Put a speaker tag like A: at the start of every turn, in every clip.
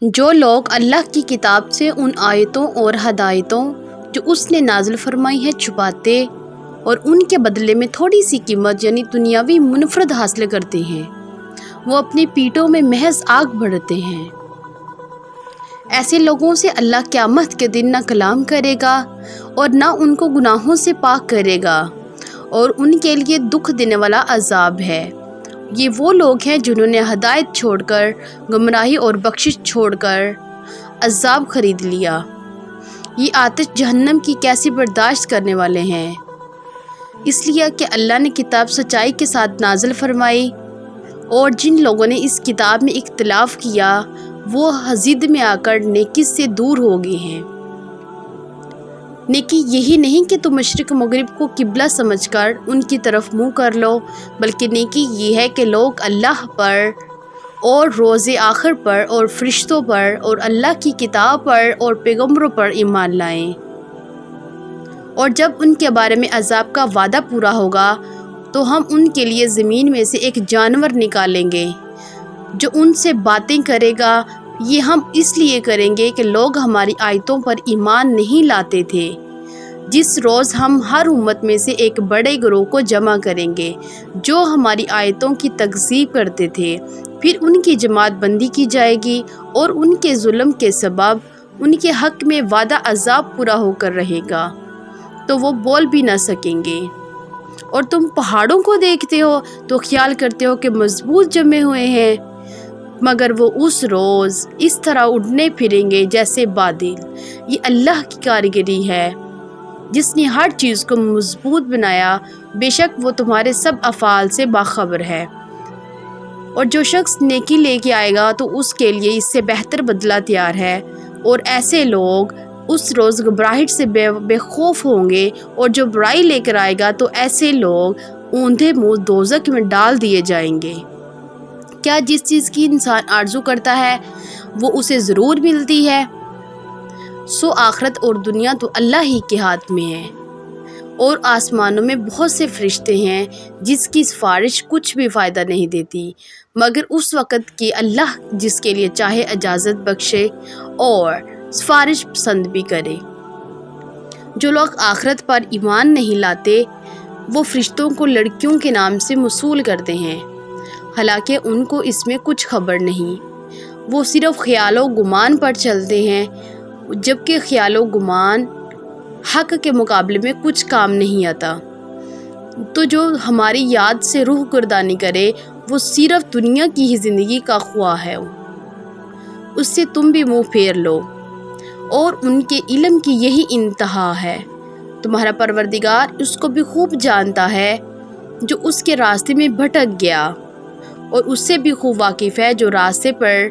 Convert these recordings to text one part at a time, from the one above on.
A: جو لوگ اللہ کی کتاب سے ان آیتوں اور ہدایتوں جو اس نے نازل فرمائی ہے چھپاتے اور ان کے بدلے میں تھوڑی سی قیمت یعنی دنیاوی منفرد حاصل کرتے ہیں، وہ اپنی پیٹوں میں محض آگ بھرتے ہیں۔ ایسے لوگوں سے اللہ قیامت کے دن نہ کلام کرے گا اور نہ ان کو گناہوں سے پاک کرے گا، اور ان کے لیے دکھ دینے والا عذاب ہے۔ یہ وہ لوگ ہیں جنہوں نے ہدایت چھوڑ کر، گمراہی اور بخشش چھوڑ کر عذاب خرید لیا۔ یہ آتش جہنم کی کیسی برداشت کرنے والے ہیں۔ اس لیے کہ اللہ نے کتاب سچائی کے ساتھ نازل فرمائی، اور جن لوگوں نے اس کتاب میں اختلاف کیا وہ حضید میں آ کر نیکی سے دور ہو گئے ہیں۔ نیکی یہی نہیں کہ تم مشرق مغرب کو قبلہ سمجھ کر ان کی طرف منہ کر لو، بلکہ نیکی یہ ہے کہ لوگ اللہ پر اور روز آخر پر اور فرشتوں پر اور اللہ کی کتاب پر اور پیغمبروں پر ایمان لائیں، اور جب ان کے بارے میں عذاب کا وعدہ پورا ہوگا تو ہم ان کے لیے زمین میں سے ایک جانور نکالیں گے جو ان سے باتیں کرے گا۔ یہ ہم اس لیے کریں گے کہ لوگ ہماری آیتوں پر ایمان نہیں لاتے تھے۔ جس روز ہم ہر امت میں سے ایک بڑے گروہ کو جمع کریں گے جو ہماری آیتوں کی تکذیب کرتے تھے، پھر ان کی جماعت بندی کی جائے گی، اور ان کے ظلم کے سبب ان کے حق میں وعدہ عذاب پورا ہو کر رہے گا، تو وہ بول بھی نہ سکیں گے۔ اور تم پہاڑوں کو دیکھتے ہو تو خیال کرتے ہو کہ مضبوط جمے ہوئے ہیں، مگر وہ اس روز اس طرح اڑنے پھریں گے جیسے بادل۔ یہ اللہ کی کاریگری ہے جس نے ہر چیز کو مضبوط بنایا، بے شک وہ تمہارے سب افعال سے باخبر ہے۔ اور جو شخص نیکی لے کے آئے گا تو اس کے لیے اس سے بہتر بدلہ تیار ہے، اور ایسے لوگ اس روز گھبراہٹ سے بے خوف ہوں گے، اور جو برائی لے کر آئے گا تو ایسے لوگ اوندھے منہ دوزخ میں ڈال دیے جائیں گے۔ کیا جس چیز کی انسان آرزو کرتا ہے وہ اسے ضرور ملتی ہے؟ سو آخرت اور دنیا تو اللہ ہی کے ہاتھ میں ہے، اور آسمانوں میں بہت سے فرشتے ہیں جس کی سفارش کچھ بھی فائدہ نہیں دیتی مگر اس وقت کہ اللہ جس کے لیے چاہے اجازت بخشے اور سفارش پسند بھی کرے۔ جو لوگ آخرت پر ایمان نہیں لاتے وہ فرشتوں کو لڑکیوں کے نام سے موصول کرتے ہیں، حالانکہ ان کو اس میں کچھ خبر نہیں۔ وہ صرف خیال و گمان پر چلتے ہیں، جبکہ خیال و گمان حق کے مقابلے میں کچھ کام نہیں آتا۔ تو جو ہماری یاد سے روح گردانی کرے وہ صرف دنیا کی ہی زندگی کا خواہ ہے، اس سے تم بھی منہ پھیر لو، اور ان کے علم کی یہی انتہا ہے۔ تمہارا پروردگار اس کو بھی خوب جانتا ہے جو اس کے راستے میں بھٹک گیا، اور اس سے بھی خوب واقف ہے جو راستے پر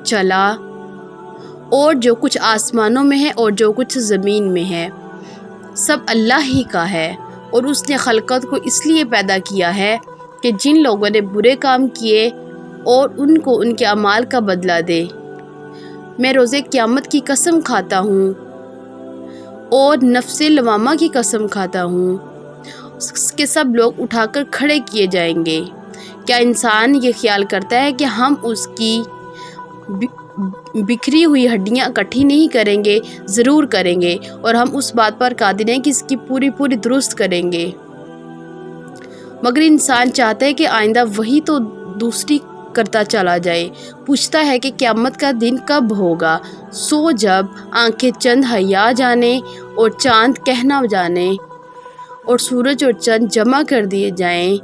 A: چلا۔ اور جو کچھ آسمانوں میں ہے اور جو کچھ زمین میں ہے سب اللہ ہی کا ہے، اور اس نے خلقت کو اس لیے پیدا کیا ہے کہ جن لوگوں نے برے کام کیے اور ان کو ان کے اعمال کا بدلہ دے۔ میں روز قیامت کی قسم کھاتا ہوں اور نفس لوامہ کی قسم کھاتا ہوں کہ سب لوگ اٹھا کر کھڑے کیے جائیں گے۔ کیا انسان یہ خیال کرتا ہے کہ ہم اس کی بکھری ہوئی ہڈیاں اکٹھی نہیں کریں گے؟ ضرور کریں گے، اور ہم اس بات پر قادر ہیں کہ اس کی پوری درست کریں گے۔ مگر انسان چاہتا ہے کہ آئندہ وہی تو دوسری کرتا چلا جائے، پوچھتا ہے کہ قیامت کا دن کب ہوگا۔ سو جب آنکھیں چند حیا جانے اور چاند کہنا جانے اور سورج اور چند جمع کر دیے جائیں،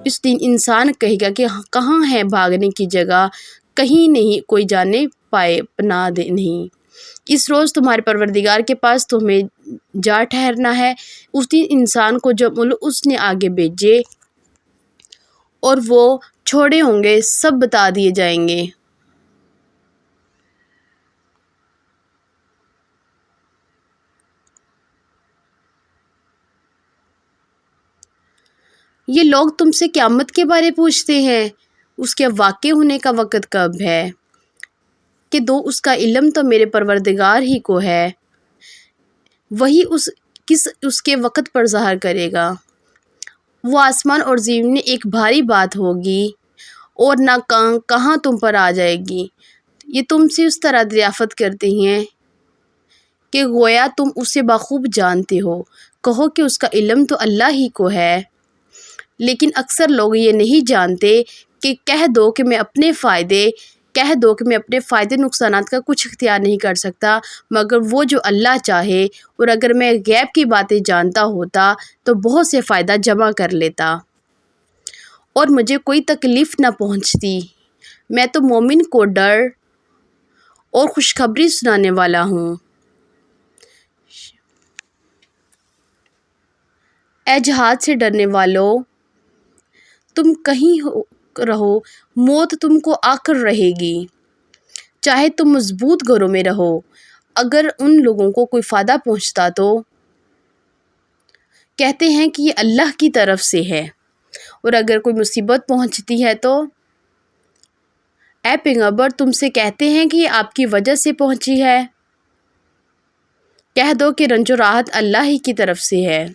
A: اس دن انسان کہے گا کہ کہاں ہے بھاگنے کی جگہ، کہیں نہیں، کوئی جانے پائے پناہ نہیں۔ اس روز تمہارے پروردگار کے پاس تمہیں جا ٹھہرنا ہے۔ اس دن انسان کو جو ملک اس نے آگے بھیجے اور وہ چھوڑے ہوں گے سب بتا دیے جائیں گے۔ یہ لوگ تم سے قیامت کے بارے پوچھتے ہیں، اس کے واقع ہونے کا وقت کب ہے؟ کہ دو اس کا علم تو میرے پروردگار ہی کو ہے، وہی اس کے وقت پر ظاہر کرے گا۔ وہ آسمان اور زمین میں ایک بھاری بات ہوگی اور نہ کہاں تم پر آ جائے گی۔ یہ تم سے اس طرح دریافت کرتے ہیں کہ گویا تم اسے بخوب جانتے ہو۔ کہو کہ اس کا علم تو اللہ ہی کو ہے، لیکن اکثر لوگ یہ نہیں جانتے کہ کہہ دو کہ میں اپنے فائدے نقصانات کا کچھ اختیار نہیں کر سکتا مگر وہ جو اللہ چاہے، اور اگر میں غیب کی باتیں جانتا ہوتا تو بہت سے فائدہ جمع کر لیتا اور مجھے کوئی تکلیف نہ پہنچتی۔ میں تو مومن کو ڈر اور خوشخبری سنانے والا ہوں۔ اے جہاد سے ڈرنے والو، تم کہیں رہو، موت تم کو آ کر رہے گی، چاہے تم مضبوط گھروں میں رہو۔ اگر ان لوگوں کو کوئی فائدہ پہنچتا تو کہتے ہیں کہ یہ اللہ کی طرف سے ہے، اور اگر کوئی مصیبت پہنچتی ہے تو اے پیغمبر تم سے کہتے ہیں کہ یہ آپ کی وجہ سے پہنچی ہے۔ کہہ دو کہ رنج و راحت اللہ ہی کی طرف سے ہے۔